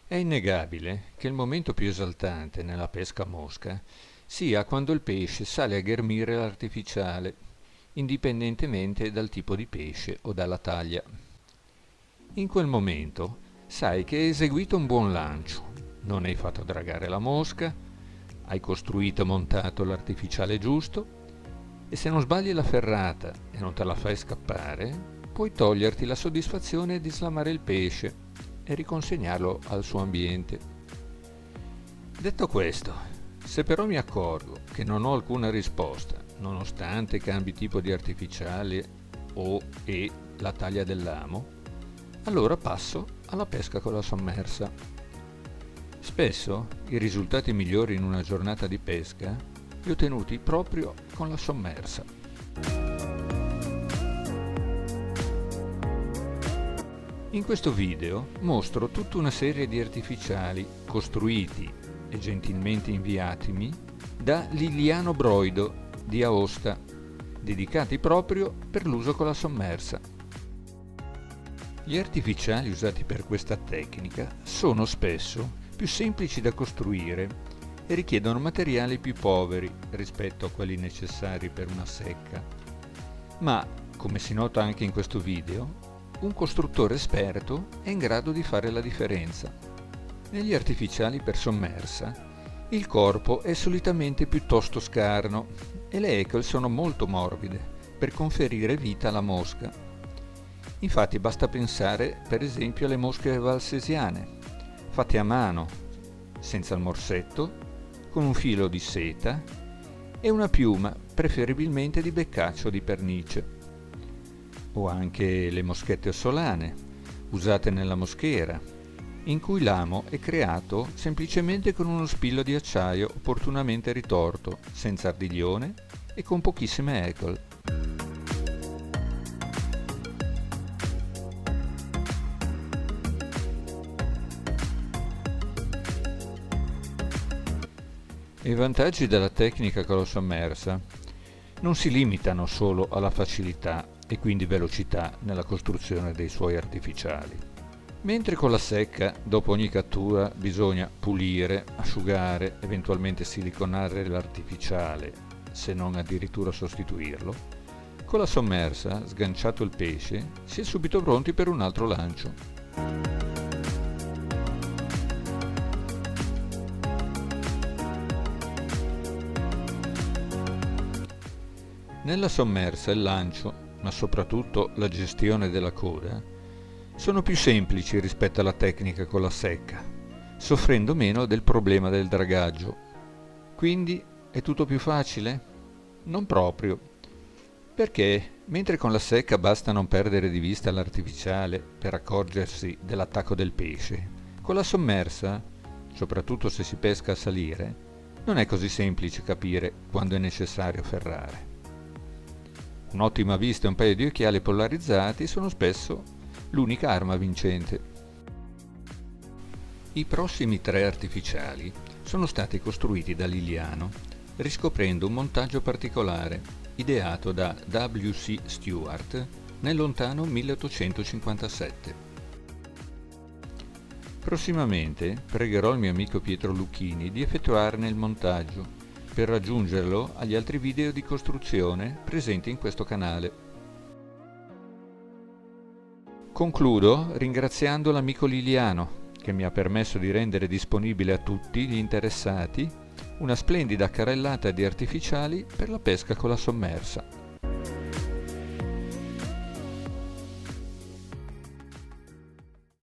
È innegabile che il momento più esaltante nella pesca a mosca sia quando il pesce sale a ghermire l'artificiale, indipendentemente dal tipo di pesce o dalla taglia. In quel momento sai che hai eseguito un buon lancio, non hai fatto dragare la mosca, hai costruito e montato l'artificiale giusto e se non sbagli la ferrata e non te la fai scappare, puoi toglierti la soddisfazione di slamare il pesce e riconsegnarlo al suo ambiente. Detto questo, se però mi accorgo che non ho alcuna risposta, nonostante cambi tipo di artificiale e la taglia dell'amo, allora passo alla pesca con la sommersa. Spesso i risultati migliori in una giornata di pesca li ho ottenuti proprio con la sommersa. In questo video mostro tutta una serie di artificiali costruiti e gentilmente inviatimi da Liliano Broido di Aosta, dedicati proprio per l'uso con la sommersa. Gli artificiali usati per questa tecnica sono spesso più semplici da costruire e richiedono materiali più poveri rispetto a quelli necessari per una secca. Ma, come si nota anche in questo video, un costruttore esperto è in grado di fare la differenza. Negli artificiali per sommersa, il corpo è solitamente piuttosto scarno e le ecle sono molto morbide per conferire vita alla mosca. Infatti basta pensare per esempio alle mosche valsesiane, fatte a mano, senza il morsetto, con un filo di seta e una piuma, preferibilmente di beccaccio di pernice. O anche le moschette ossolane, usate nella moschera, in cui l'amo è creato semplicemente con uno spillo di acciaio opportunamente ritorto, senza ardiglione e con pochissime ecle. I vantaggi della tecnica con la sommersa non si limitano solo alla facilità e quindi velocità nella costruzione dei suoi artificiali. Mentre con la secca, dopo ogni cattura, bisogna pulire, asciugare, eventualmente siliconare l'artificiale, se non addirittura sostituirlo, con la sommersa, sganciato il pesce, si è subito pronti per un altro lancio. Nella sommersa il lancio, ma soprattutto la gestione della coda, sono più semplici rispetto alla tecnica con la secca, soffrendo meno del problema del dragaggio. Quindi è tutto più facile? Non proprio, perché mentre con la secca basta non perdere di vista l'artificiale per accorgersi dell'attacco del pesce, con la sommersa, soprattutto se si pesca a salire, non è così semplice capire quando è necessario ferrare. Un'ottima vista e un paio di occhiali polarizzati sono spesso l'unica arma vincente. I prossimi 3 artificiali sono stati costruiti da Liliano, riscoprendo un montaggio particolare, ideato da W.C. Stewart nel lontano 1857. Prossimamente pregherò il mio amico Pietro Lucchini di effettuarne il montaggio, per raggiungerlo agli altri video di costruzione presenti in questo canale. Concludo ringraziando l'amico Liliano che mi ha permesso di rendere disponibile a tutti gli interessati una splendida carrellata di artificiali per la pesca con la sommersa.